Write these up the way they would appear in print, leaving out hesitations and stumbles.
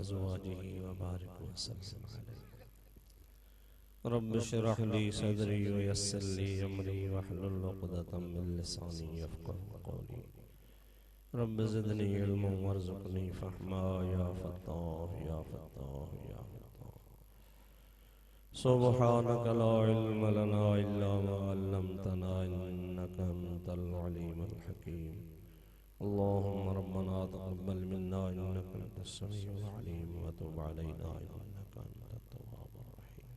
अज़वाजिही व बारिक वसल्लिम अलैहि। रब्बि इश्रह ली सदरी व यस्सिर ली अमरी वहलुल उक़दतम मिन लिसानी यफ़क़हू क़ौली। रब्बि ज़िदनी इल्मन वरज़ुक़नी फ़हमा या फ़त्ताह या फ़त्ताह या फ़त्ताह। सुब्हानक ला इल्म लना इल्ला मा अल्लमतना इन्नका अंतल अलीमुल हकीम। अल्लाहुम्मा रब्बना तक़ब्बल मिन्ना इन्नका अंतस समीउल अलीम व तुब अलैना इन्नका अंतत तव्वाबुर रहीम।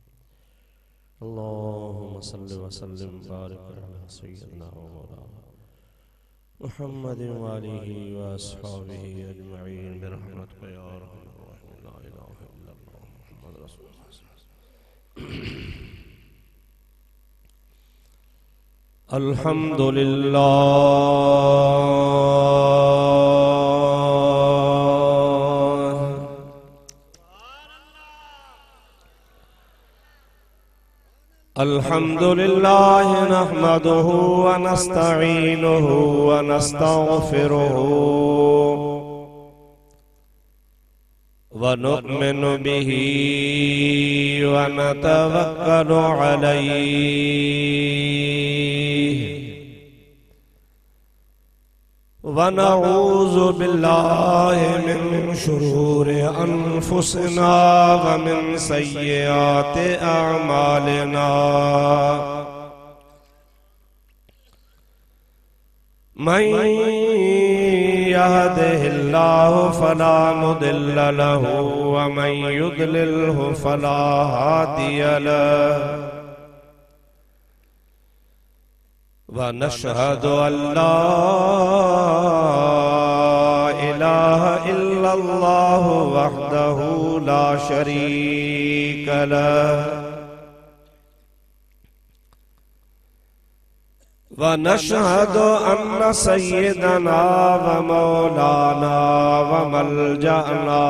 अल्लाहुम्मा सल्लि व सल्लिम बारिक अला सय्यिदिना व मौलाना मुहम्मद व आलिहि व अस्हाबिहि अजमईन बिरहमतिका या अरहमर राहिमीन। ला इलाहा इल्लल्लाह मुहम्मद रसूलुल्लाह। अल्हम्दुलिल्लाह अल्हम्दुलिल्लाह नहमदुहु व नस्तईनुहु व नस्तगफिरुहु व नु'मिनु बिही व नतवक्कलु अलैहि व नऊज़ु बिल्लाहि मिन शुरूरि अनफुसिना व मिन सय्यिआति अअमालिना। मन यहदिहिल्लाहु फला मुदिल्ल लहु व मन युद्लिल्हु फला हादिय लहु। व नशहदु अल्ला इलाहा इल्लल्लाहु वहदहु ला शरीक लहु। व नशहदु अन्न सय्यदना व मौलाना व मलजअना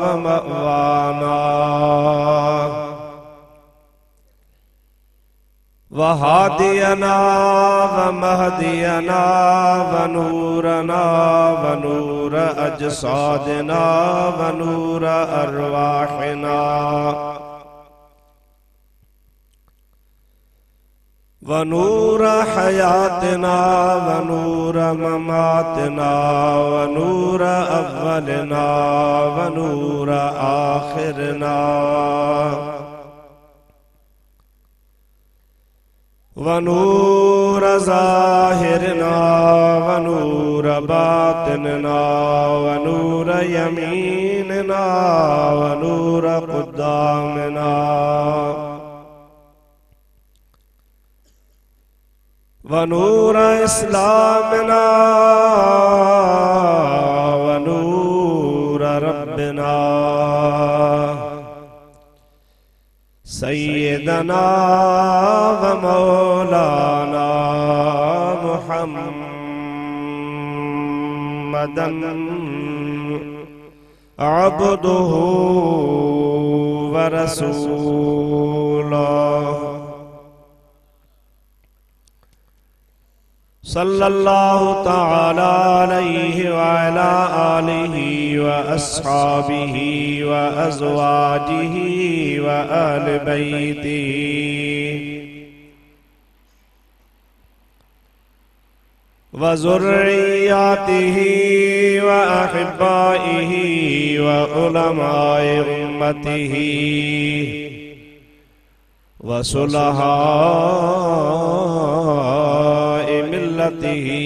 व मअवाना व हादियना व महदियना व नूरना व नूर अजसादिना व नूर अरवाहिना व नूर हयातना व नूर ममातना व नूर अव्वलना व नूर आखिरना व नूर ज़ाहिरना व नूर बातिनना व नूर यमीनना व नूर क़ुद्दामना व नूर इस्लामना व नूर रब्बिना सय्यदना व मौलाना मुहम्मदन अब्दुहु व रसूलुहु सल्लल्लाहु तआला अलैहि व अला आलिहि व अस्हाबिहि व अज़वाजिहि व अहलि बैतिहि व ज़ुर्रिय्यतिहि व अहिब्बाइहि व उलमाए उम्मतिहि व सुलहाए मिल्लतिहि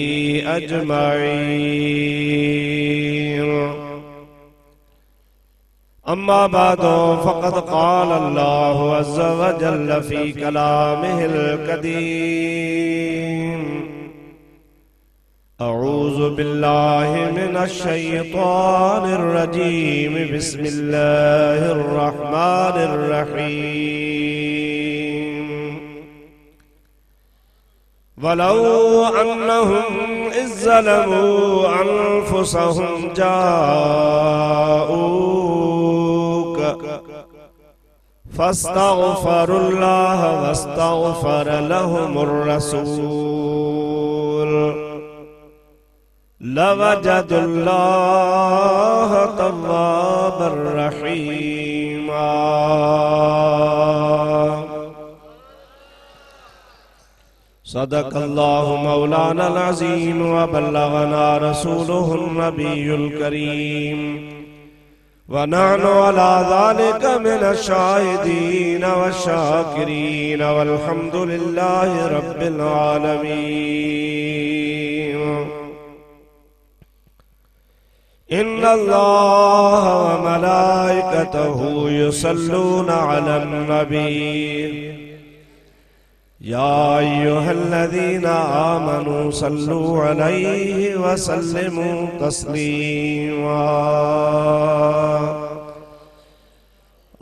अजमईन। अम्मा बादो फ़क़द क़ाल अल्लाहु अज़्ज़ा व जल्ल फ़ी कलामिहिल क़दीम। अऊज़ु बिल्लाहि मिनश शैतानिर रजीम। बिस्मिल्लाहिर रहमानिर रहीम। वलौ अन्नहुम इज़्ज़लमू अन्फुसहुम जाऊक फस्तग़फ़रुल्लाह वस्तग़फ़र लहुमुर रसूल लवजदुल्लाह तव्वाबा तव्वाबर रहीमा। सदक़ल्लाहु मौलानल अज़ीम व बल्लगना रसूलुहुन नबियुल करीम व नहनु अला ज़ालिका मिनश शाहिदीन व शाकिरीन वल्हम्दुलिल्लाहि रब्बिल आलमीन। इन्नल्लाह व मलाइकतहु युसल्लूना अलन नबी या अय्युहल्लज़ीना आमनू सल्लू अलैहि व सल्लिमू तस्लीमा।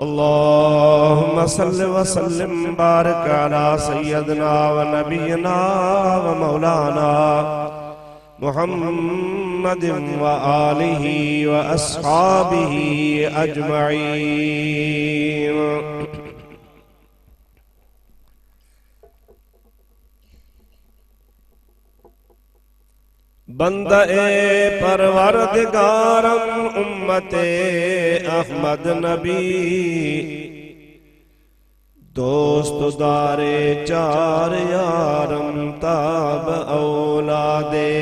अल्लाहुम्मा सल्लि व सल्लिम बारिक अला सय्यदना व नबियना व मौलाना मुहम्मदिन व आलिहि व अस्हाबिहि अजमईन। बंदे परवरदिगारम उम्मते अहमद नबी दोस्त दारे चार यारम ताब औलादे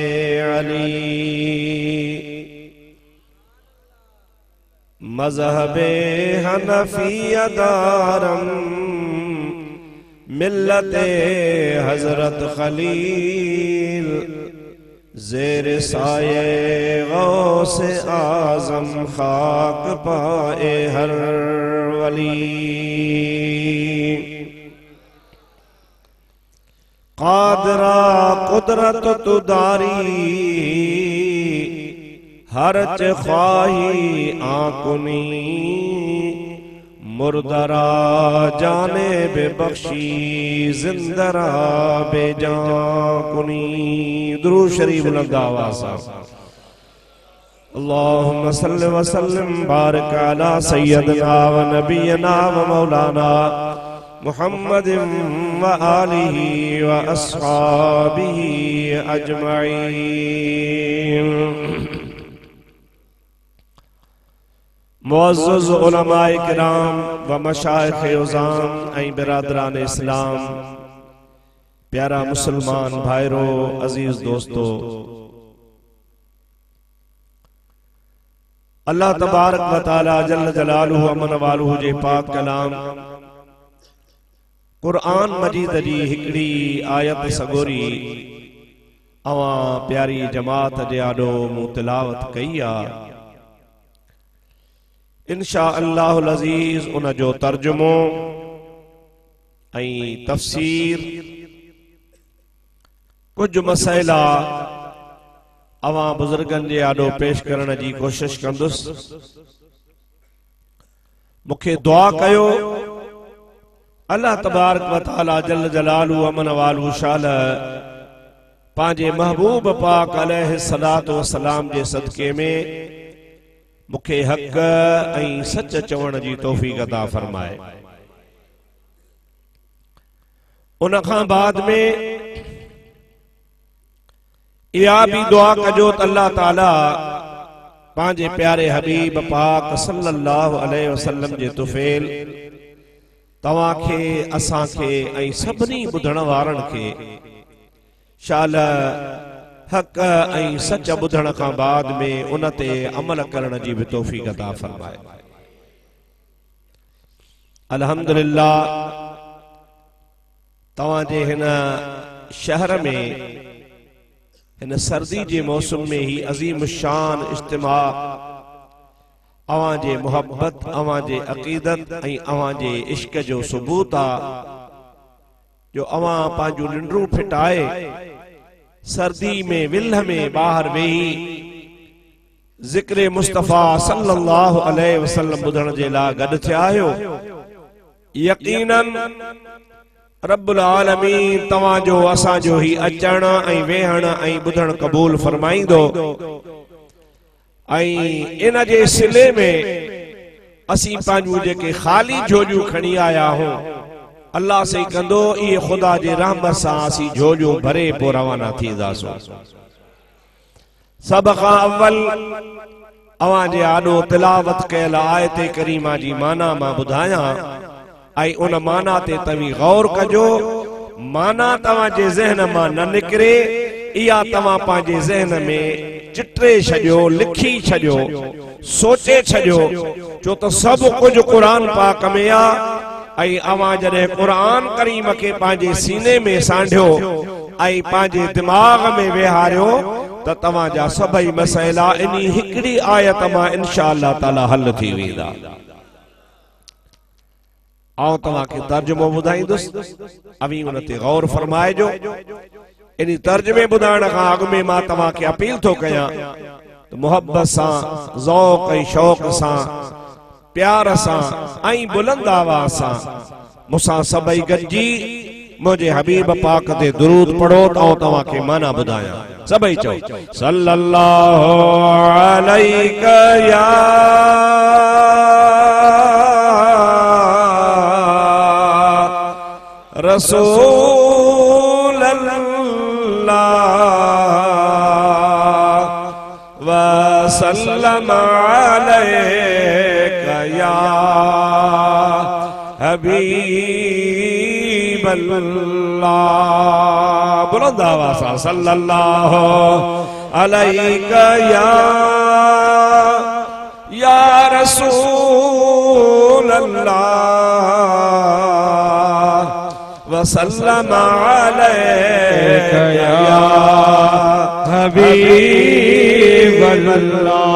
अली। मज़हबे हनफिया दारम मिल्लते हजरत खलील ज़ेर साये गौसे आज़म खाक पाए हर वली। क़ादिरा कुदरत तुदारी हरच ख्वाही आकुनी मुर्दरा जाने बेबख्शी जिंदरा बेजाकुनी। दुरूद शरीफ बुलंद आवाज़ से। अल्लाहुम्मा सल्लि व सल्लिम बारिक अला सय्यदना व नबियना व मौलाना मुहम्मदिन व आलिहि व अस्हाबिहि अजमईन। मुअज़्ज़ज़ उलमाए किराम व मशाइख़ उज़ाम ऐं बिरादरान इस्लाम, प्यारा मुसलमान भाइरो, अजीज दोस्तो, अल्लाह तबारक व तआला जल्ल जलालुहु अमन वालुहु जे पाक कलाम कुरान मजीद जी हिकड़ी आयत सगोरी अवां प्यारी जमात जे आॾो मूं तिलावत कई आ। इंशा अल्लाहुल अज़ीज़ उन जो तर्जुमो ऐं तफ़सीर कुछ मसइला अवां बुजुर्गन जे आॾो पेश करण जी कोशिश कंदुसि। मूंखे दुआ कयो अल्लाह तबारक व तआला जल्ल जलालुहु अमन वालुहु शाल पंहिंजे महबूब पाक अलैहिस्सलातु वस्सलाम जे सदके में मुखे हक ऐं सच चवण जी तौफीक अता फरमाए। उन खां बाद में इहा भी दुआ कजो त अल्लाह ताला पंहिंजे प्यारे हबीब पाक सल्लल्लाहु अलैहि वसल्लम जे तुफ़ैल तव्हां खे, असां खे ऐं सभिनी ॿुधण वारनि खे शाल हक ऐं सच ॿुधण खां बाद में उन ते अमल करण जी भी तौफीक अता फरमाए। अल्हम्दुलिल्लाह तव्हां जे हिन शहर में हिन सर्दी जे मौसम में ही अजीम शान इज्तिमा अवां जे मोहब्बत, अवां जे अकीदत ऐं अवां जे इश्क जो सबूत आ जो अवां पंहिंजूं निंड्रूं फिटाए सर्दी में विल्ह में बाहर वेही ज़िक्र मुस्तफ़ा सल्लल्लाहु अलैहि वसल्लम ॿुधण जे लाइ गॾु थिया आहियो। यकीनन रब्बुल आलमीन तव्हां जो असां जो ही अचण ऐं वेहण ऐं ॿुधण क़बूल फरमाईंदो ऐं इन जे सिले में असीं पंहिंजूं जेके ख़ाली झोलियूं खणी आया आहियूं अल्लाह से कंदो ये खुदा जे रहमत सां असीं झोलियूं भरे पोइ रवाना थींदासूं। सब खां अव्वल अवां जे आॾो तिलावत कयल आयत करीमा जी माना मां ॿुधायां ऐं उन माना ते तव्हीं गौर कजो। माना तव्हां जे ज़हन मां न निकिरे, इहा तव्हां पंहिंजे ज़हन में चिटे छॾियो, लिखी छॾियो, सोचे छॾियो, छो त सभु कुझु क़ुरान पाक में आहे। ऐं अवां जॾहिं क़ुरान करीम खे पंहिंजे सीने में सांढियो ऐं पंहिंजे दिमाग़ में विहारियो त तव्हां जा सभई मसइला इन्ही हिकिड़ी आयत मां इंशाअल्लाह ताला हल थी वेंदा। आउं तव्हांखे तर्जुमो ॿुधाईंदुसि, अवी उन ते गौर फरमाइजो। इन तर्जुमे ॿुधाइण खां अॻु में मां तव्हांखे अपील थो कयां त मुहब्बत सां, ज़ौक़ ऐं शौक़ सां, प्यार सां ऐं बुलंद आवाज़ सां मूंसां सभई गॾिजी मुझे हबीब पाक ते दुरूद पढ़ो त आउं तव्हांखे माना ॿुधायां। सभई चओ सल्लल्लाहु अलैका या रसूल अल्लाह व सल्लम अलैका या हबीब अल्लाह। बुलंद आवाज़ से सल्लल्लाहु अलैका या रसूल अल्लाह व सल्लम अलैका या हबीब अल्लाह।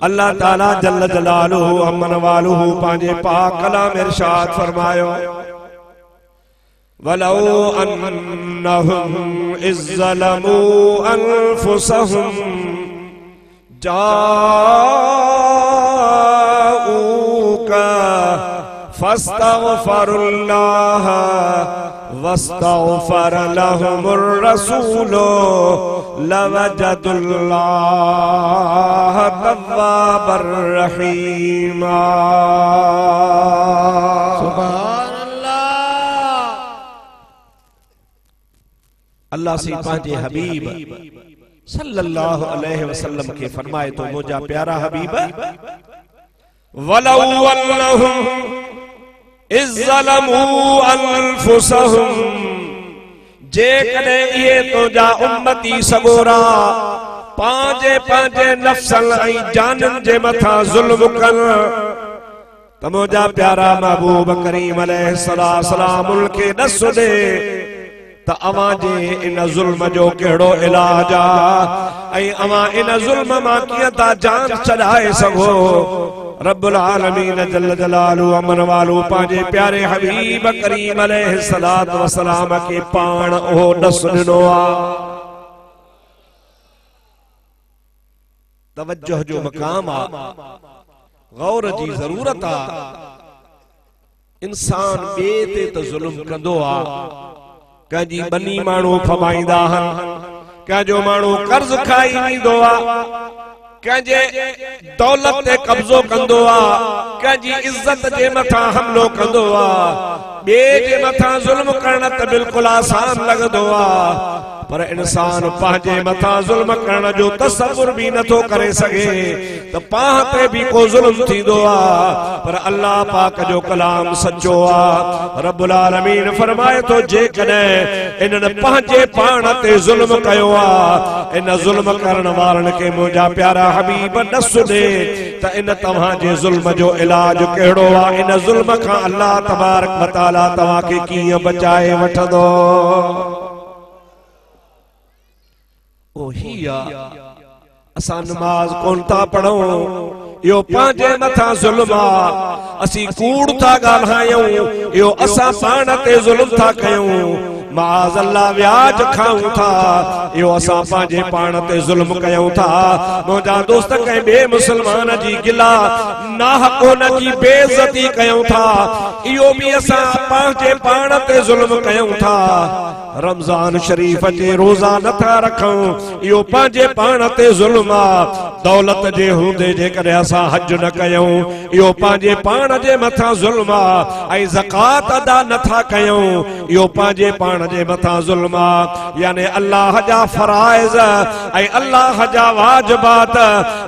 अल्लाह ताला जल्ल जलालुहु अमन वालुहु पांजे पाक कलाम इरशाद फरमायो वलौ अन्नहुम इज़्ज़लमू अनफुसहुम जाऊका फस्तगफरुल्लाह वस्तगफर लहुमुर रसूलो लवजदुल्लाह तव्वाबर रहीमा। सुभान अल्लाह। अल्लाह से पांजे हबीब सल्लल्लाहु अलैहि वसल्लम के फरमाए तो मुझा प्यारा हबीब वलौ अन्नहुम इज़्ज़लमू अनफुसहुम जे कने ये तो जा उम्मती सगोरा पांजे पांजे नफ्सन ऐं जानन जे मथा जुल्म कन त मुझा प्यारा महबूब करीम अलैहिस्सलाम के दस दे त अवां जे इन जुल्म जो केड़ो इलाज आ ऐं अवां इन जुल्म मां कीअं था जान छॾाए सघो। रब्बुल आलमीन जल्ल जलालु अमन वालू पांजे प्यारे हबीब करीम अलैहिस्सलातु वस्सलाम के पाण ओ दस ॾिनो आ। तवज्जो जो मकाम आ, गौर जी जरूरत आ। इंसान ॿिए ते त ज़ुल्म कंदो आ, कंहिंजी बनी माण्हू फमाईंदा आहिनि, कंहिंजो माण्हू कर्ज खाई ईंदो आ, कंहिंजे दौलत ते कब्जो कंदो आ, कंहिंजी इज्जत जे मथां हमलो कंदो आ। ॿिए जे मथां ज़ुल्म करण त बिल्कुलु आसान लॻंदो आ, पर इंसान पंहिंजे मथां ज़ुल्म करण जो तसव्वुर भी नथो करे सघे त पाण ते भी को ज़ुल्म थींदो आ। पर अल्लाह पाक जो कलाम सच्चो आ। रब्बुल आलमीन फरमाए तो जेकॾहिं इन्हनि पंहिंजे पाण ते ज़ुल्म कयो आ, इन ज़ुल्म करण वारनि खे मुंहिंजा प्यारा हबीब ॾस ॾे त इन तव्हां जे ज़ुल्म जो इलाज कहिड़ो आ, इन ज़ुल्म खां अल्लाह तबारक व तआला तव्हां खे कीअं बचाए वठंदो। ओही आ असां नमाज कोन था पढ़ूं, यो पांजे मथा जुल्म आ। असी कूड़ था ॻाल्हायूं, यो असां पाण ते जुल्म था कयूं। माज़ अल्लाह व्याज खाऊं था, यो असां पांजे पाण ते जुल्म कयूं था। मुंहिंजा दोस्त कंहिं ॿिए मुसलमान जी गिला नाहक उन जी बेइज्जती कयूं था, इहो भी असां पांजे पाण ते जुल्म कयूं था। रमजान शरीफ जे रोज़ा नथा रखूं इहो पंहिंजे पाण ते ज़ुल्म आ। दौलत जे हूंदे जेकॾहिं असां हज न कयूं इहो पंहिंजे पाण जे मथां ज़ुल्म आ। ऐं ज़कात अदा नथा कयूं इहो पंहिंजे पाण जे मथां ज़ुल्म आ। यानी अल्लाह जा फराइज़ ऐं अल्लाह जा वाजिबात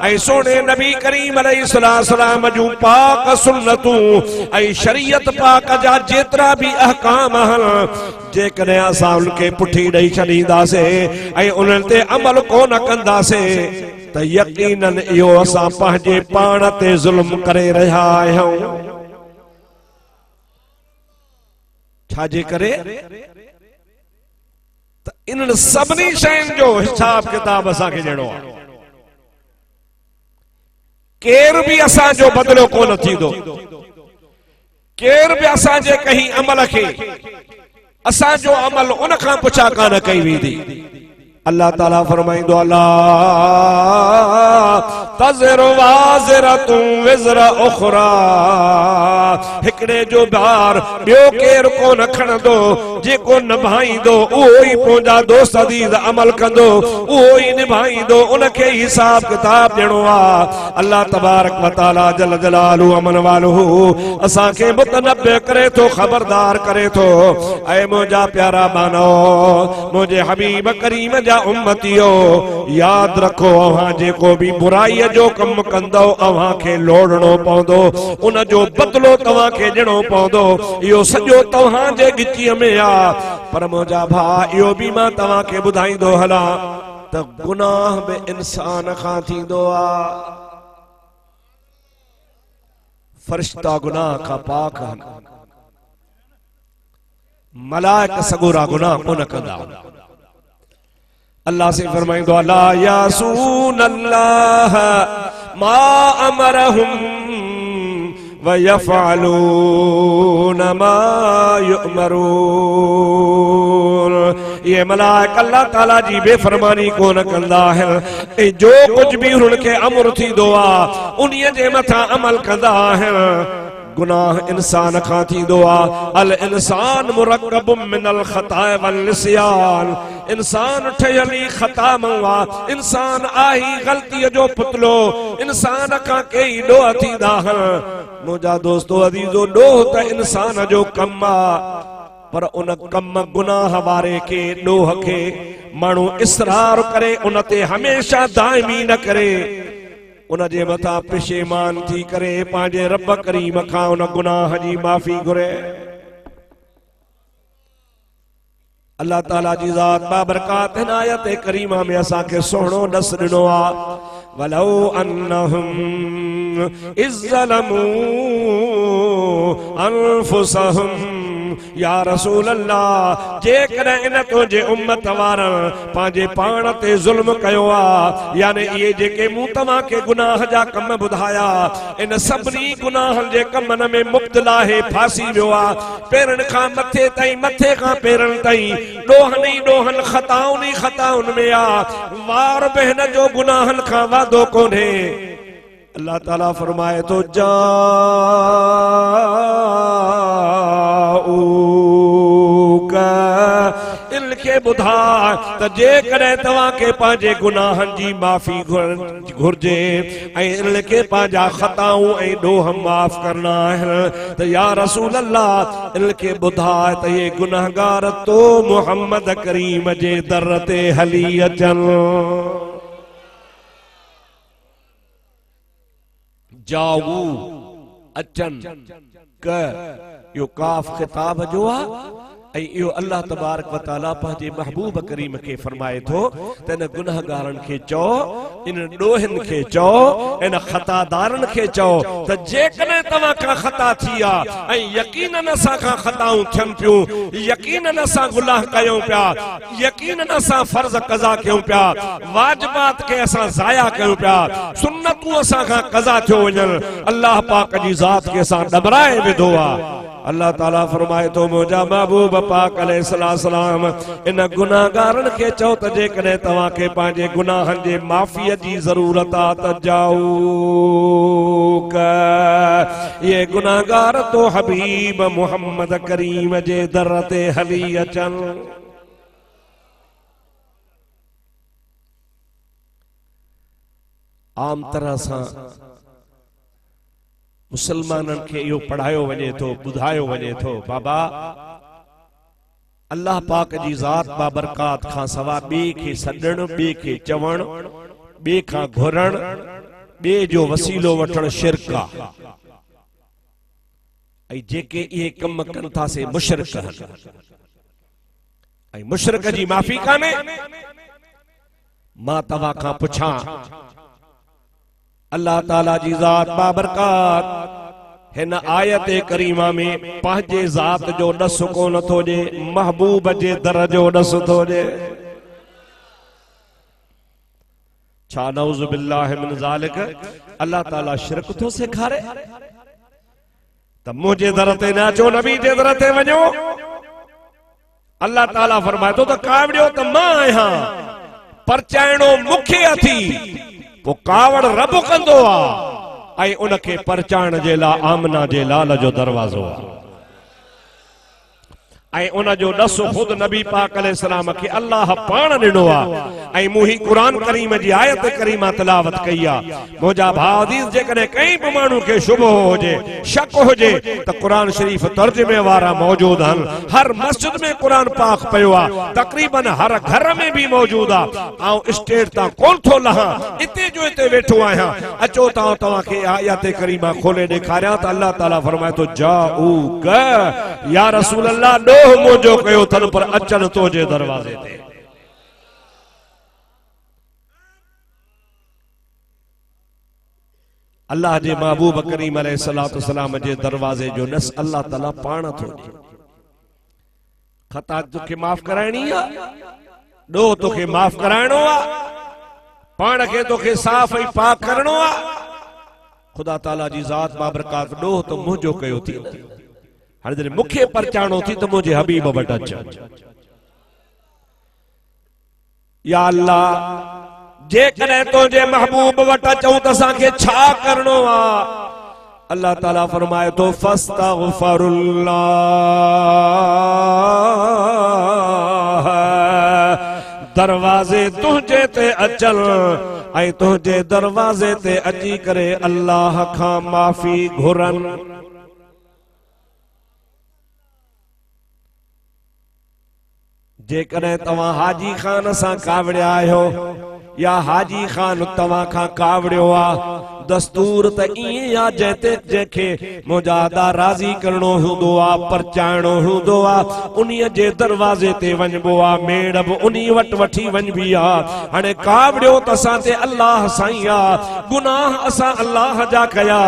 ऐं सोने नबी करीम अलैहिस्सलाम जूं पाक सुन्नतूं ऐं शरीयत पाक जा जेतिरा भी अहकाम आहिनि जेकॾहिं असां उनखे पुठी ॾेई छॾींदासीं ऐं उन्हनि ते अमल कोन कंदासीं त यकीनन इहो असां पंहिंजे पाण ते ज़ुल्म करे रहिया आहियूं। छाजे करे त इन्हनि सभिनी शयुनि जो हिसाब किताब असांखे ॾियणो आहे। केर बि असांजो बदिलो कोन थींदो, केर बि असांजे कंहिं अमल खे असांजो अमल उन खां पुछा कान कई वेंदी। अल्लाह ताला फरमाइंदो अला तज़रु वाज़िरतुं विज़रा उख़रा, हिकिड़े जो भार ॿियो केर कोन खणंदो, जेको निभाईंदो उहो ई पंहिंजा दोस्त अज़ीज़ अमल कंदो, उहो ई निभाईंदो, उनखे हिसाब किताब ॾियणो आहे। अल्लाह तबारक व तआला जल जलालहू अमन वालहू असांखे मुतनब्बे करे थो, खबरदार करे थो। ऐ मुंहिंजा प्यारा मानो, मुंहिंजे हबीब करीम जा उम्मतियो, याद रखो अव्हां जेको भी बुराई जो कम कंदो अव्हां खे लोड़णो पवंदो, उन जो बदलो तव्हां खे ॾियणो पवंदो। इहो सॼो तव्हां जे गिचीअ में आ। पर मुंहिंजा भाउ इहो भी मां तव्हां खे ॿुधाईंदो हलां त गुनाह बि इंसान खां थींदो आ। फरिश्ता गुनाह खां पाक आहिनि, मलाइक सगोरा गुनाह कोन कंदा। अल्लाह से फरमाइंदो अला यासून अल्लाह मा अमरहुम व यफअलून मा युअमरून। ये मलाइक अल्लाह ताला जी बेफरमानी कोन कंदा आहिनि, जो कुछ भी उन्हनि खे अमर थींदो आ उन्हीअ जे मथां अमल कंदा आहिनि। गुनाह इंसान खां थींदो आ। अल इंसान मुरक्कबुम मिनल खताए वल निस्यान, इंसान ठहियली खता मवा, इंसान आई गलती जो पुतलो, इंसान खां कई ॾोह थींदा आहिनि। मुंहिंजा दोस्तो अज़ीज़ो, ॾोह त इंसान जो कम आ, पर उन कम गुनाह वारे के ॾोह खे माण्हू इसरार करे उन ते हमेशा दाइमी न करे, उन जे मथां पेशेमान थी करे पंहिंजे रब करीम खां उन गुनाह जी माफ़ी घुरे। अल्लाह ताला जी ज़ात बाबरकात हिन आयत करीमा में असांखे सुहिणो ॾस ॾिनो आ। वलौ अन्नहुम इज़्ज़लमू अनफुसहुम या रसूल अल्लाह, जेकॾहिं इन तुंहिंजे उम्मत वारनि पंहिंजे पाण ते ज़ुल्म कयो आहे, यानी इहे जेके मूं तव्हां खे गुनाह जा कम ॿुधाया, इन सभिनी गुनाहनि जे कमनि में मुब्तला है, फासी वियो आहे। पेरनि खां मथे ताईं, मथे खां पेरनि ताईं ॾोहनि ई ॾोहनि, ख़ताउनि ई ख़ताउनि में आहे। वार बहन जो गुनाहनि खां वादो कोन्हे। अल्लाह ताला फरमाए तो इनके ॿुधा त जेकॾहिं तव्हां खे पंहिंजे गुनाहनि जी माफ़ी घुर्जे ऐं इनके पंहिंजा ख़ताऊं ऐं ॾोह माफ़ करना आहिनि, त या रसूल अल्लाह इनके ॿुधा त ये गुनाहगार तो मुहम्मद करीम जे दर ते हली अचनि। जाऊ अचन क यो काफ खिताब जो आ। इहो अल्लाह तबारक व तआला पंहिंजे महबूब करीम खे फरमाए थो त इन गुनाहगारनि खे चओ, इन ॾोहनि खे चओ, इन ख़तादारनि खे चओ त जेकॾहिं तव्हां खां ख़ता थी आहे ऐं यकीनन असां खां ख़ताऊं थियनि पियूं, यकीनन असां गुनाह कयूं पिया, यकीनन असां फर्ज़ क़ज़ा कयूं पिया, वाजिबात खे असां ज़ाया कयूं पिया, सुन्नतूं असां खां क़ज़ा थियो वञनि, अल्लाह पाक जी ज़ात खे असां डबराए विधो आहे। अल्लाह ताला फरमाए तो मुंहिंजा महबूब पाक अलैहिस्सलाम इन गुनाहगारनि खे चओ त जेकॾहिं तव्हां खे पंहिंजे गुनाहनि जे माफ़ीअ जी ज़रूरत आहे त जाओ ये गुनाहगार तो हबीब मोहम्मद करीम जे दर ते हली अचनि। आम तरह से मुसलमानन के यो पढ़ायो वने तो बुधायो वने तो बाबा अल्लाह पाक जी जात बाबरकात खां सवा बे के सडण बे के चवण बे खां घुरण बे जो वसीलो वठण शिरक आ ऐ जेके ये कम कन था से मुशरिक हन ऐ मुशरिक जी माफी काने मां तवा खां पुछा अल्लाह ताला जी जात बाबरकात हिन आयत करीमा में पंहिंजे जात जो डस कोन थो जे महबूब जे दर जो डस थो जे छा नऊज़ बिल्लाहि मिन ज़ालिक अल्लाह ताला शिरक थो सेखारे त मुझे दर ते न अचो नबी जे दर ते वञो अल्लाह ताला फरमाए तो त कावड़ियो त मां आहियां परचाइणो मूंखे अथी वो कावड़ रब कंदो आ ऐं उनखे परचाइण जे लाइ आमना जे लाल जो दरवाज़ो आ ऐं उन जो डस खुद नबी पाक अलैहिस्सलाम के अल्लाह पाण ॾिनो आ ऐं मूं ही कुरान करीम जी आयत करीमा तिलावत कई आ मुंहिंजा भाउ हदीस जेकॾहिं कंहिं बि माण्हू खे शुबह हुजे शक हुजे त कुरान शरीफ़ तर्जुमे वारा मौजूद आहिनि हर मस्जिद में कुरान पाक पियो आ तक़रीबन हर घर में भी मौजूद आ ऐं स्टेट तां कोन थो लहां इते जो इते वेठो आहियां अचो तव्हांखे आयत करीमा खोले ॾेखारियां त अल्लाह ताला फरमाए थो जाऊक या रसूल अल्लाह मोजो कयो थन पर अचन तो जे दरवाजे ते अल्लाह जे महबूब करीम अलैहिस्सलातु वस्सलाम जे दरवाजे जो नस अल्लाह ताला पाण थो ॾे खता तोखे माफ़ कराइणी आ ॾोह तोखे माफ़ कराइणो आ पाण खे तोखे साफ़ ऐं पाक करणो आ खुदा ताला जी ज़ात बाबरकात ॾोह तो मुंहिंजो कयो थी हाणे जॾहिं मूंखे परचाइणो थी त मुंहिंजे हबीब वटि अच या अल्लाह जेकॾहिं तुंहिंजे महबूब वटि अचूं त असांखे छा करणो आहे अल्लाह ताला फरमाए थो फस्तगफिरुल्लाह दरवाजे तुंहिंजे ते अचल ऐं तुंहिंजे दरवाजे ते अची करे अल्लाह खां माफ़ी घुरनि जेकॾहिं तव्हां हाजी खान सां कावड़िया आहियो या हाजी खान तव्हां खां कावड़ियो आ दस्तूर त ईअं आ जंहिंखे मुजादा राज़ी करणो हूंदो आ परचाइणो हूंदो आ उन्हीअ जे दरवाज़े ते वञबो आ मेड़ बि उन्ही वटि वठी वञबी आ हाणे कावड़ियो त असां ते अल्लाह साईं आ गुनाह असां अल्लाह जा कया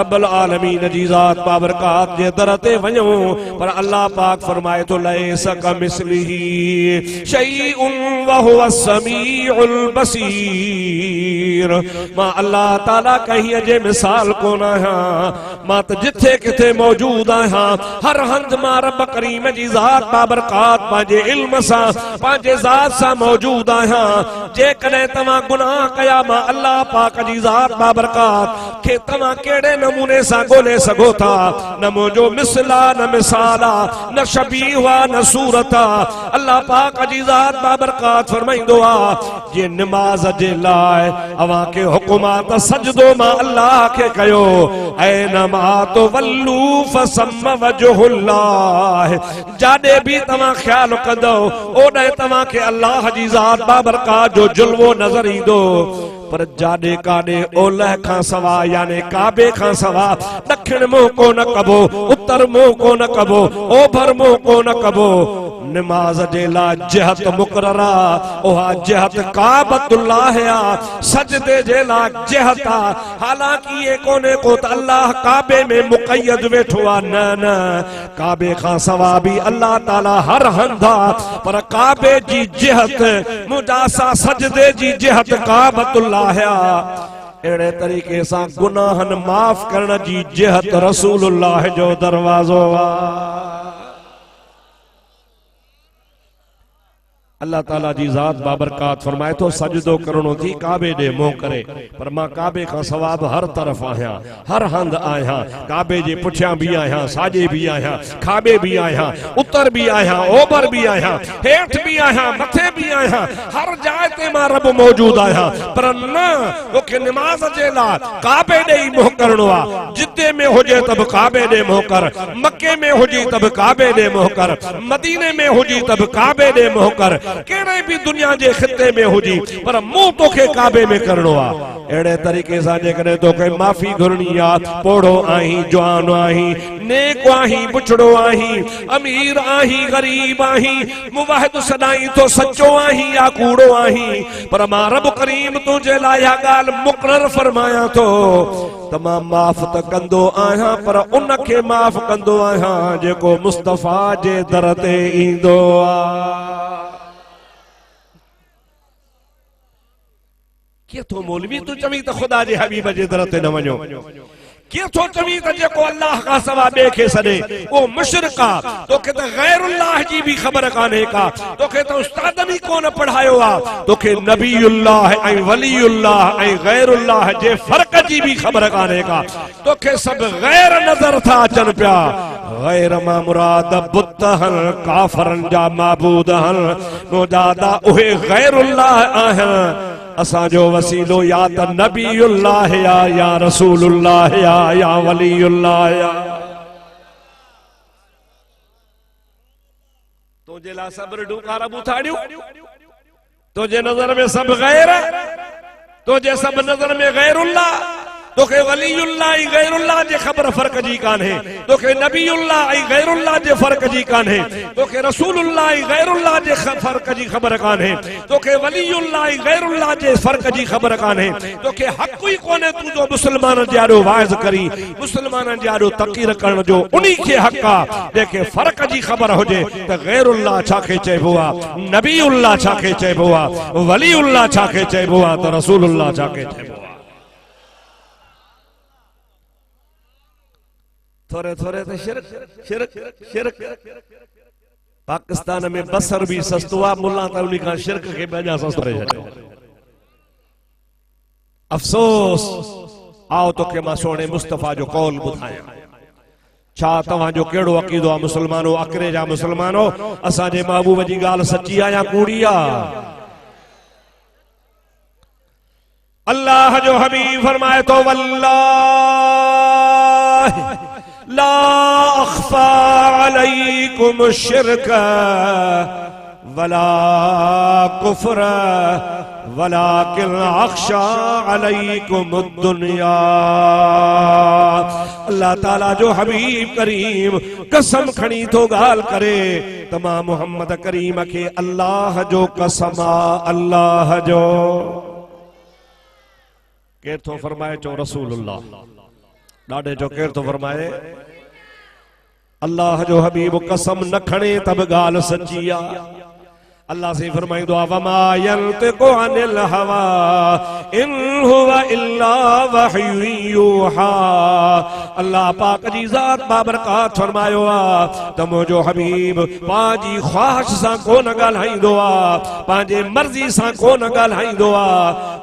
रब्बुल आलमीन जी ज़ात बाबरकात जे दर ते वञूं पर अल्लाह पाक फरमाए थो लैस कमिस्लिही शैउन व हुव समीउल बसीर मां अल्लाह ताला कहीं जे मिसाल कोन आहियां मां त जिथे किथे मौजूद आहियां हर हंध मां रब करीम जी ज़ात बाबरकात पंहिंजे इल्म सां पंहिंजे ज़ात सां मौजूद आहियां जेकॾहिं तव्हां गुनाह कया मां अल्लाह पाक जी ज़ात बाबरकात खे तव्हां कहिड़े नमूने सां ॻोल्हे सघो था न मुंहिंजो मिसल आ न मिसाल आ न शबीह आ न सूरत आ अल्लाह पाक जी ज़ात बाबरकात फरमाईंदो आ जे नमाज जे लाइ अवां खे हुकुम आ त सजदो मां अल्लाह के कयो ऐनमा तो वल्लू फसम वजहुल्लाह जादे भी तमा ख्याल कंदो ओडे तमा के अल्लाह जी ज़ात बाबरकात जो जुल्वो नजर ईंदो पर जाडे काडे ओलह खां सवा यानी काबे खां सवा दक्षिण मुंह को न कबो उत्तर मुंह को न कबो ओभर मुंह को न कबो नमाज जे ला जहत मुकर्ररा ओहा जहत काबतुल्लाह आ सजदे जे ला जहत आ हालांकि ये कोने को त अल्लाह काबे में मुक़य्यद वेठो आ न न काबे खां सवा भी अल्लाह ताला हर हंधा पर काबे जी जहत मुदासा सजदे जी जहत काबतुल्लाह एड़े तरीके सां गुनाहन माफ करण जी जहत रसूलुल्लाह जो दरवाजो आ अल्लाह ताला जी ज़ात बाबरकात फरमाए तो सजदो करणो थी काबे दे मोह करे पर मां काबे का सवाब हर तरफ आया हर हंद आया काबे जे पुठियां भी आया साजे भी आया खाबे भी आया उत्तर भी आया ओभर भी आया हेठ भी आया मथे भी आया हर जाए ते मां रब मौजूद आया पर न तोखे नमाज जे ला काबे दे ही मोह करणो आ जिद्दे में हुजे तब काबे दे मोह कर मक्के में हुजी तब काबे दे मोह कर मदीने में हुजी तब काबे दे मोह कर केड़े भी दुनिया जे खिते में हुजी पर मुंह तोखे काबे में करणो आ एड़े तरीके सां जेकॾहिं तोखे माफ़ी घुरणी आ पोड़ो आहीं जवान आहीं नेक आहीं बुछड़ो आहीं अमीर आहीं गरीब आहीं मुवाहिद सदाई तो सच्चो आहीं या कूड़ो आहीं पर मां रब करीम तुझे लाइ इहा ॻाल्हि मुक़रर फरमाया तो तमाम माफ़ त कंदो आहियां पर उन खे माफ़ कंदो आहियां जेको मुस्तफ़ा जे दर ते ईंदो आ के तो मौलवी तू चवी तो खुदा जे हबीब जे दर ते न वञो के तो चवी तो जेको अल्लाह का सवा बे के सदे वो मुशरिक आ तोखे तो गैरुल्लाह जी भी खबर काने का तोखे तो उस्ताद भी कोन पढ़ायो आ तोखे नबीउल्लाह ऐ वलीउल्लाह ऐ गैरुल्लाह जे फर्क जी भी खबर काने का तोखे सब गैर नजर था अचन पिया गैर मा मुराद बुत हन काफरन जा माबूद हन मोजादा उहे गैरुल्लाह आहन असा जो वसीलो या त नबीउल्लाह या रसूलुल्लाह या वलीउल्लाह या तुझे ला सब्र डूकारा बुथाड़ियो तुझे नजर में सब गैर तुझे सब नजर में गैरुल्लाह तोखे वलीउल्लाह ऐं गैरुल्लाह जे खबर फर्क जी कान्हे तोखे नबीउल्लाह ऐं गैरुल्लाह जे फर्क जी कान्हे तोखे रसूलुल्लाह ऐं गैरुल्लाह जे फर्क जी खबर कान्हे तोखे वलीउल्लाह ऐं गैरुल्लाह जे फर्क जी खबर कान्हे तोखे हक़ ई कोन्हे तू जो मुस्लमान जे आॾो वाइज़ करी मुस्लमाननि जे आॾो तक़रीर करण जो उन्ही खे हक़ आ जेके फर्क जी खबर हुजे त गैरुल्लाह छा खे चइबो आ नबीउल्लाह छा खे चइबो आ वलीउल्लाह छा खे चइबो आ त रसूलुल्लाह छा खे चइबो आ थोड़े थोड़े तो शिरक शिरक शिरक पाकिस्तान में बसर भी सस्तो आ मुल्ला त उन्हीं का शिरक के बजा सस्तो रहे छो अफसोस आओ तो के मां सोने मुस्तफा जो कौल बुधाया छा तवा जो केड़ो अकीदो आ मुसलमानो अकरे जा मुसलमानो असा जे महबूब जी गाल सच्ची आ या कूड़ी आ अल्लाह जो हबीब फरमाए तो वल्लाह ला अख्फा अलैकुम शिरक वला कुफ्र वलाकिन अख्शा अलैकुम दुनिया अल्लाह ताला जो हबीब करीम कसम खणी तो गाल करे तमाम मोहम्मद करीम के अल्लाह जो कसम अल्लाह जो केर तो फरमाए चो रसूलुल्लाह डाडे जो केर तो फरमाए अल्लाह जो हबीब कसम न खणे तब गाल सच्ची आ अल्लाह से फरमाइंदो आ वमा यंतिकु अनिल हवा इन हुवा इल्ला वहयु यूहा अल्लाह पाक जी जात बाबरकात फरमायो आ त मुंहिंजो हबीब पांजी ख्वाहिश सां कोन ॻाल्हाईंदो आ पांजे मर्ज़ी सां कोन ॻाल्हाईंदो आ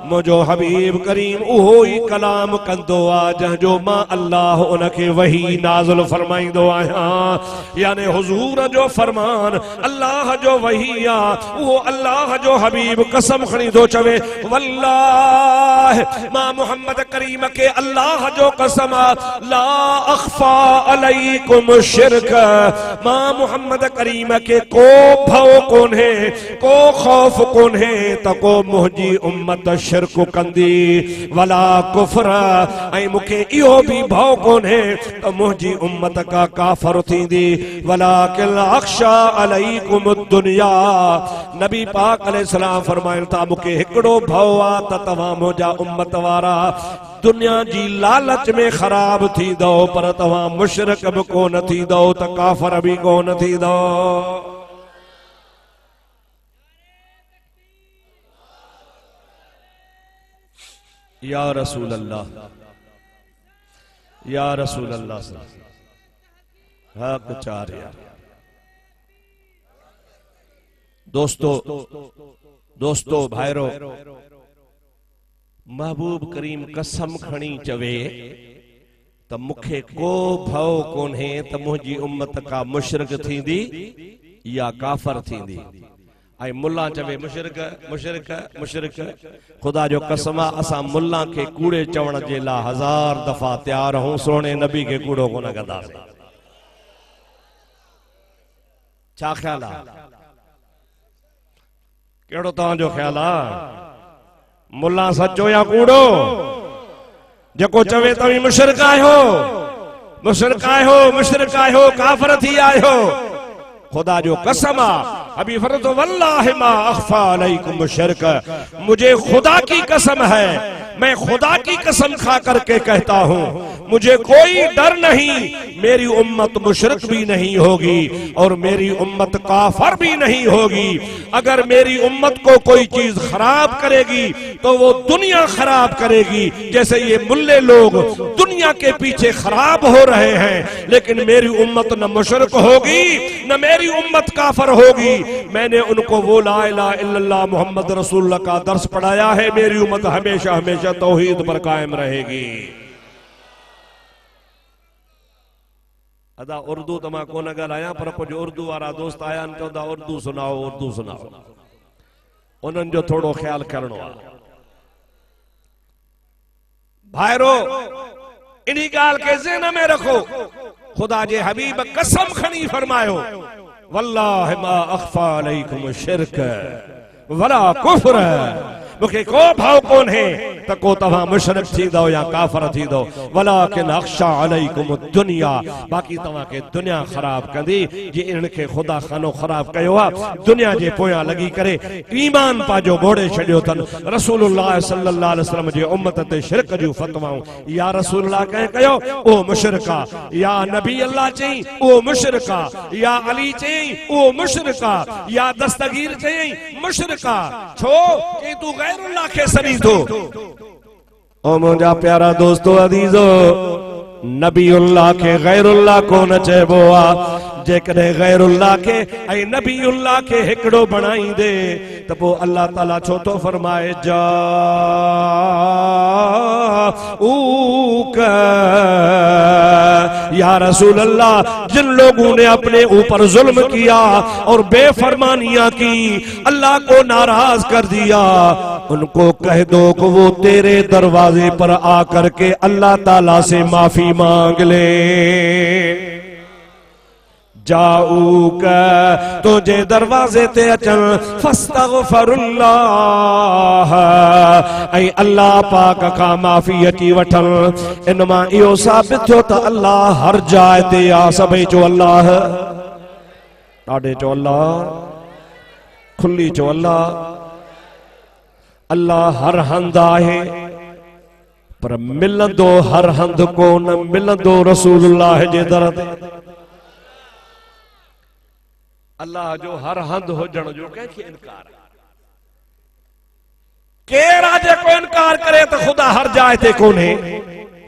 मुंहिंजो हबीब करीम उहो ई कलाम कंदो आ जंहिंजो मां अल्लाह उनखे वही नाज़िल फरमाईंदो आहियां यानी हुजूर जो फरमान अल्लाह जो वही आ वो अल्लाह जो हबीब कसम खणी दो चवे वल्लाह मां मोहम्मद करीम के अल्लाह जो कसम ला अख्फा अलैकुम शिरक मां मोहम्मद करीम के को भव कोन है को खौफ कोन है त को मुंहिंजी उम्मत शिरक कंदी वला कुफ्र ऐं मूंखे इहो भी भव कोन है त मुंहिंजी उम्मत का काफर थींदी वलाकिन अख्शा अलैकुम दुनिया नबी पाक अलैहिस्सलाम फरमाइन था मुके हिकड़ो भव आ त तवा मुंहिंजा उम्मत वारा दुनिया जी लालच में खराब थी दो पर तवा मुशरिक भी कोन थी दो त काफर भी कोन थी दो या रसूल अल्लाह हक चार यार दोस्तो भाइरो, महबूब करीम कसम खणी चवे त मूंखे को भव कोन्हे त मुंहिंजी उम्मत का मुशरिक थींदी या काफ़र थींदी। ऐं मुल्ला चवे मुशरिक मुशरिक मुशरिक। खुदा जो कसम आहे असां मुल्ला खे कूड़े चवण जे लाइ 1000 दफ़ा तयार हूं, सोने नबी खे कूड़ो कोन कंदासीं। छा ख्याल आहे? कहिड़ो तव्हांजो ख्याल आहे? मुल्ला सचो या कूड़ो? जेको चवे तव्हीं मुशरिक आहियो, मुशरिक आहियो, मुशरिक आहियो, काफ़िर थी आहियो। खुदा जो कसम आहे, अभी फरत वल्लाहि मा अख्फा अलैकुम मुशरिक, मुझे खुदा की कसम है, मैं खुदा की कसम खा करके कहता हूं, मुझे कोई डर नहीं, मेरी उम्मत मुशरिक भी नहीं होगी और मेरी उम्मत काफिर भी नहीं होगी। अगर मेरी उम्मत को कोई चीज खराब करेगी तो वो दुनिया खराब करेगी, जैसे ये मुल्ले लोग दुनिया के पीछे खराब हो रहे हैं। लेकिन मेरी उम्मत न मुशरिक होगी न मेरी उम्मत काफिर होगी। मैंने उनको वो ला इलाहा इल्लल्लाह मुहम्मद रसूलुल्लाह का दर्स पढ़ाया है। मेरी उम्मत हमेशा हमेशा तौहीद पर कायम रहेगी। अदा उर्दू तो मां कोन ॻाल्हायां, पर कुछ उर्दू वारा दोस्त आया आहिनि, चवंदा उर्दू सुनाओ उर्दू सुनाओ। उन्हनि जो थोड़ो ख्याल करणो आहे। भाइरो, इन ॻाल्हि खे ज़हन में रखो, खुदा जे हबीब कसम खणी फरमायो, वल्लाहि मा अख्फा अलैकुम शिर्क वला कुफ्र, मूंखे को भाव कोन्हे त को तव्हां मुशरिक थींदो या काफ़िर थींदो। वलाकिन अख्शा अलैकुम दुनिया, बाक़ी तव्हांखे दुनिया ख़राब कंदी। जे इनखे खुदा खानो ख़राब कयो आहे, दुनिया जे पोयां लॻी करे ईमान पंहिंजो बोड़े छॾियो अथनि। रसूलुल्लाह सल्लल्लाहु अलैहि वसल्लम जे उम्मत ते शिरक जूं फतवाऊं या रसूलुल्लाह कंहिं कयो उहो मुशरिक आहे, या नबी अल्लाह चई उहो मुशरिक आहे, या अली चई उहो मुशरिक आहे, या दस्तगीर चई मुशरिक आहे। छो कि तू गैरुल्लाह खे सनी थो। ओ मुंहिंजा प्यारा दोस्तो अदीज़ो, नबीउल्लाह के गैरुल्लाह कोन चइबो आहे। जेकॾहिं गैरुल्लाह के ऐं नबीउल्लाह के हिकिड़ो बणाईंदे त पोइ अल्लाह ताला छो थो फरमाए जाऊक या रसूल अल्लाह, जिन लोगों ने अपने ऊपर जुल्म किया और बेफरमानियां की, अल्लाह को नाराज कर दिया, उनको कह दो कि वो तेरे दरवाजे पर आकर के अल्लाह ताला से माफी मांग ले। जाऊक, तुझे दरवाजे ते अचन, फस्तगफिरुल्लाह, ऐ अल्लाह पाक का माफी अची वठन। इनमा इहो साबित थियो त अल्लाह हर जाइ ते आ। सभई चो अल्लाह, ॾाढे चो अल्लाह, खुली चो अल्लाह। अल्लाह हर हंध आहे, पर मिलंदो हर हंध कोन, मिलंदो रसूलुल्लाह जे दर ते। अल्लाह जो हर हंध हुजण जो कंहिंखे इनकार आहे? केर आहे जेको इनकार करे त खुदा हर जाइ ते कोन्हे?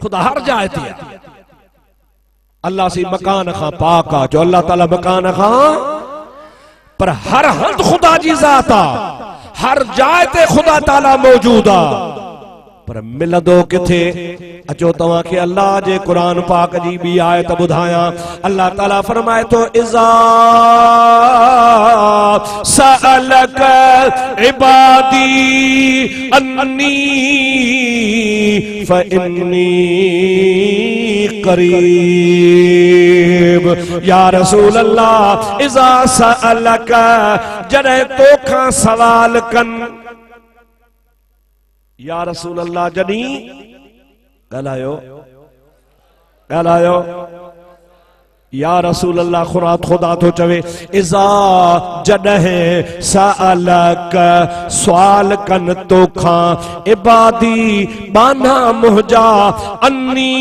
खुदा हर जाइ ते आहे। अल्लाह सी मकान खां पाक आहे, जो अल्लाह ताला मकान खां, पर हर हंध खुदा जी ज़ात आहे, हर जाइ ते खुदा ताला मौजूद आहे, पर मिलंदो किथे? अचो तव्हां खे अल्लाह जे कुरान पाक जी बि आयत ॿुधायां। अल्लाह ताला फरमाए थो, इज़ा सअलक इबादी अन्नी फइन्नी करीब। या रसूल अल्लाह, इज़ा सअलक, जॾहिं तोखां सवाल कन, या रसूल अल्लाह जॾहिं ॻाल्हायो ॻाल्हायो, या रसूल अल्लाह खुदा तो चवे, इज़ा जॾहिं सअलक सवाल कन तोखां, इबादी बाना मुंहिंजा, अन्नी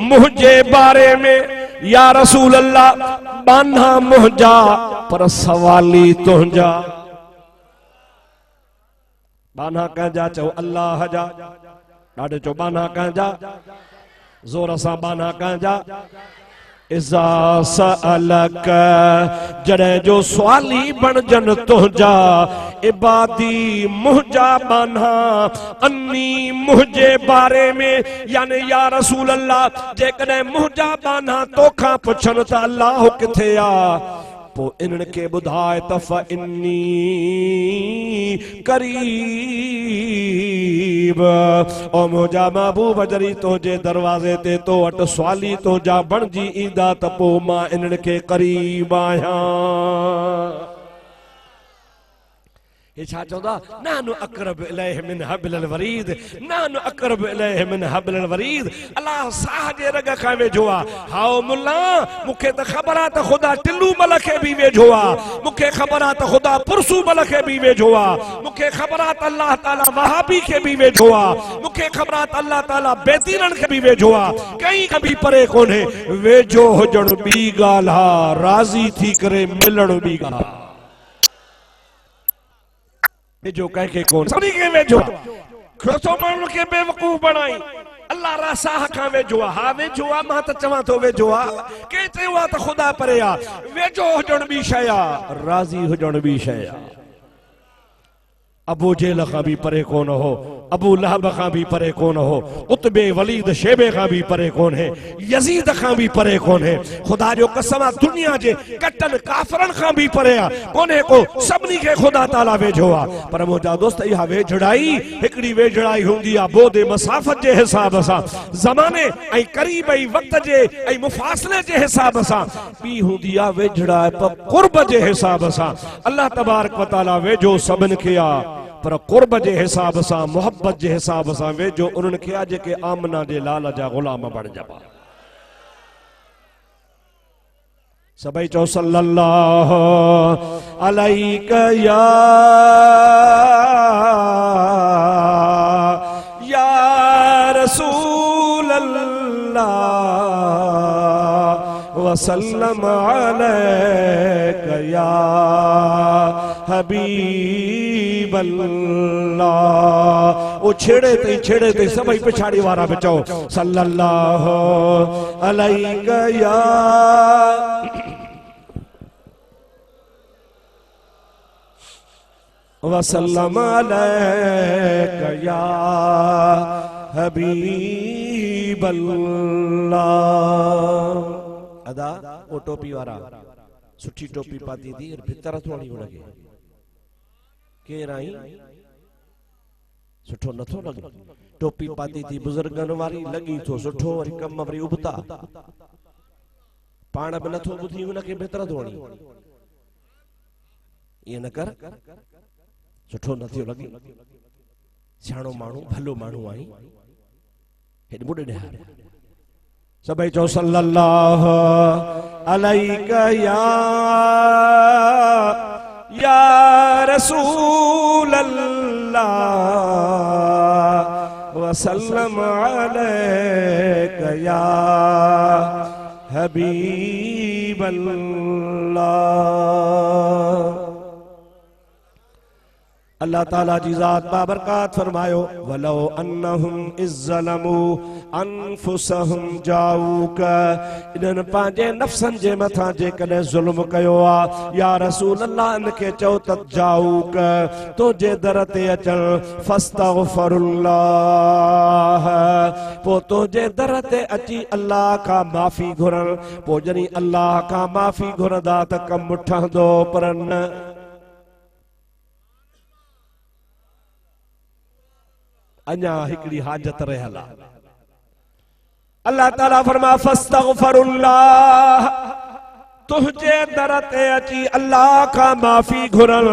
मुंहिंजे बारे में। या रसूल अल्लाह बाना मुंहिंजा, पर सवाली तुंहिंजा। बाना कंहिंजा? चओ अल्लाह जा। ॾाढे चो बाना कंहिंजा? ज़ोर सां बाना कंहिंजा? इज़ा सअलक जड़े जो सवाली बन जन तुझा इबादी मुझा बना अन्नी मुझे बारे में यानी या रसूल अल्लाह जे कदे मुझा बना तोखा पुछन त अल्लाह किथे आ पो इन्हनि खे ॿुधाए त फ़इन्नी करीब ओ मुंहिंजा महबूब जरी तुंहिंजे दरवाज़े ते तो वटि सवाली तुंहिंजा बणिजी ईंदा त पोइ मां इन्हनि खे करीब आहियां। ये छा चवंदा नानु अक़रब इलैहि मिन हब्लिल वरीद नानु अक़रब इलैहि मिन हब्लिल वरीद अल्लाह साह जे रग खां वेझो आ। हाओ मुल्ला मूंखे त ख़बर आहे त ख़ुदा टिल्लू मल खे बि वेझो आहे मूंखे ख़बर आहे त ख़ुदा पुरसू मल खे बि वेझो आहे मूंखे ख़बर आहे त अल्लाह ताला वहाबी खे बि वेझो आहे मूंखे ख़बर आहे त अल्लाह ताला बेदीननि खे बि वेझो आहे कंहिं खां बि परे कोन्हे। वेझो हुजण ॿी ॻाल्हि आहे राज़ी थी करे मिलण ॿी ॻाल्हि आहे। वेझो कंहिंखे कोन सभिनी खे वेझो खोसो माण्हुनि खे बेवकूफ़ बणाई अल्लाह रासाह खां वेझो आहे। हा वेझो आहे मां त चवां थो वेझो आहे कंहिं चयो आहे त ख़ुदा परे आहे। वेझो हुजण ॿी शइ आहे राज़ी हुजण ॿी शइ आहे। अबू जेल खां बि परे कोन हो अबू लहब खां बि परे कोन हो उतबे वलीद शेबे खां बि परे कोन है यजीद खां बि परे कोन है। खुदा जो कसम आहे दुनिया जे कटन काफरन खां बि परे आहे कोन्हे को सभिनी खे ख़ुदा ताला वेझो आहे। पर मुंहिंजा दोस्त इहा वेझड़ाई हिकिड़ी वेझड़ाई हूंदी आहे बोदे मसाफ़त जे हिसाब सां ज़माने ऐं क़रीब ऐं वक़्त जे ऐं मुफ़ासिले जे हिसाब सां ॿी हूंदी आहे वेझड़ाई क़ुर्ब जे हिसाब सां। अल्लाह तबारक व तआला वेझो सभिनि खे आहे पर क़ुर्ब जे हिसाब सां मोहब्बत जे हिसाब सां वेझो उन्हनि खे आहे जेके आमना जे लाल जा ग़ुलाम बणिजबा। सभई चओ सल्लल्लाहु अलैका या रसूल अल्लाह वसल्लम अलैका या हबीब अल्लाह। ओ छेड़े ते सभई पिछाड़ी वारा बि चओ सल्लल्लाहु अलैका या वसल्लम अलैका या हबीब अल्लाह। अदा ओ टोपी वारा सुठी टोपी पाती थी और भितर थोड़ी लगे केर आई सुठो नथो लगे टोपी पाती थी बुजुर्गन वारी लगी थो सुठो वरी कम वरी उबता पाण बि नथो बुधी उनखे भितर धोणी ये न कर सुठो नथो लगे सियाणो माण्हू भलो माण्हू आई हेड मुड़े ॾियार सभई चओ सल्लल्लाहु अलैका या रसूल अल्लाह वसल्लम अलैका या हबीब अल्लाह। अल्लाह ताला जी ज़ात बाबरकात फरमायो वलो अन्नहुम इज़्ज़लमू अनफुसहुम जाऊका इन्हनि पंहिंजे नफ़्सन जे मथां जेकॾहिं ज़ुल्म कयो आहे या रसूल अल्लाह इनखे चओ त जाऊका तुंहिंजे दर ते अचनि फस्तग़फिरुल्लाह पोइ तुंहिंजे दर ते अची अल्लाह खां माफ़ी घुरनि पोइ जॾहिं अल्लाह खां माफ़ी घुरंदा त कमु ठहंदो पर न अञा हिकड़ी हाजत रहल आहे। अल्लाह ताला फरमा फस्तग़फिरुल्लाह तुझे दर ते अची अल्लाह का माफ़ी घुरन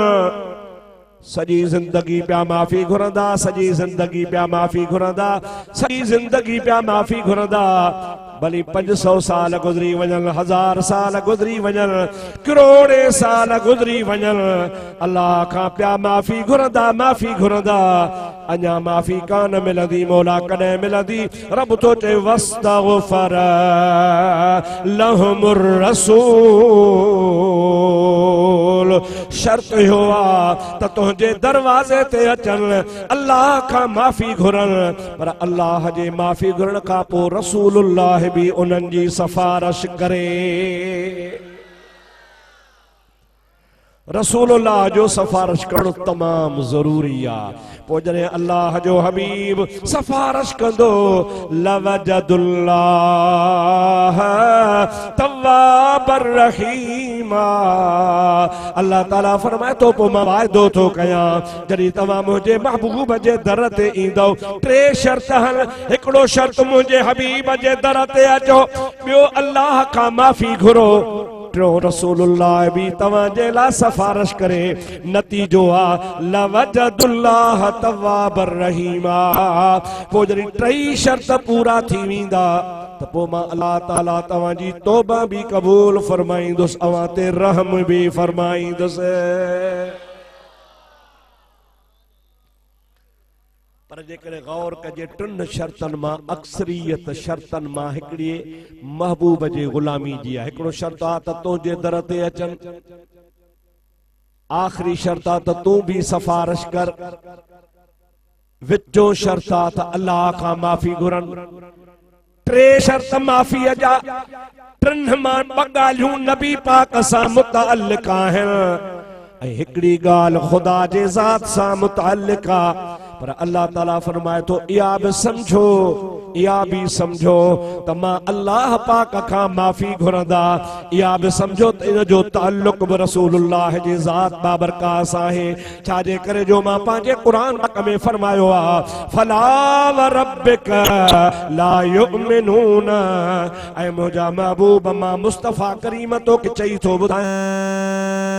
सजी जिंदगी पिया माफ़ी घुरंदा सजी जिंदगी पिया माफ़ी घुरंदा सजी जिंदगी पिया माफ़ी घुरंदा भली 500 साल गुजरी वजन 1000 साल गुजरी वजन करोड़े साल गुजरी वजन अल्लाह का प्या माफ़ी घुरंदा अञा माफ़ी कान मिलंदी मौला कॾहिं मिलंदी रब तो चे वस्तग़फर लहुमुर रसूल शर्त हो त तुझे दरवाजे ते अचन अल्लाह का माफ़ी घुरन पर अल्लाह जे माफ़ी घुरण का पो रसूलुल्लाह भी उन्हनि जी सिफारिश करे। रसूलुल्लाह जो सिफारिश करणु तमाम ज़रूरी आ। पोइ जॾहिं अल्लाह जो हबीब सिफारिश कंदो लवजदुल्लाह तव्वाबर रहीमा, अल्लाह ताला फरमाए तो पोइ मां वाइदो थो कयां जॾहिं तव्हां मुंहिंजे महबूब जे दर ते ईंदो, टे शर्त आहिनि। हिकिड़ो शर्त मुंहिंजे हबीब जे दर ते अचो, ॿियो अल्लाह खां माफ़ी घुरो, टियों रसूलुल्लाह भी तव्हांजे लाइ सिफारिश करे। नतीजो आ लवजदुल्लाह तव्वाबर रहीमा। पोइ जॾहिं टई शर्त पूरा थी वेंदा त पोइ मां अल्लाह ताला तव्हांजी तौबा भी क़बूल फरमाईंदुसि, अवां ते रहम भी फरमाईंदुसि। पर जेकॾहिं गौर कजे टिन शर्तनि मां अक्सरियत शर्तनि मां हिकिड़ी महबूब जे गुलामी जी आहे। हिकिड़ो शर्त आहे त तुंहिंजे दर ते अचनि, आख़िरी शर्त आहे त तूं भी सिफारिश कर, विचों शर्त आहे त अल्लाह खां माफ़ी घुरनि। टे शर्त माफ़ीअ जा, टिनि मां ॿ ॻाल्हियूं नबी पाक सां मुतअल्लिक़ आहिनि ऐं हिकिड़ी ॻाल्हि ख़ुदा जे ज़ात सां मुतअल्लिक़ आहे। पर अल्लाह ताला फरमाए तो इहा भी समझो, इहा भी समझो त मां अल्लाह पाक खां माफ़ी घुरंदा, इहा भी समझो त इन जो ताल्लुक भी रसूलुल्लाह जी ज़ात बाबरकास आहे। छाजे करे जो मां पंहिंजे क़ुरान पाक में फरमायो आ फला व रब्बिक ला युमिनून, ऐं मुंहिंजा महबूब मां मुस्तफ़ा करीम तो के चई थो ॿुधायां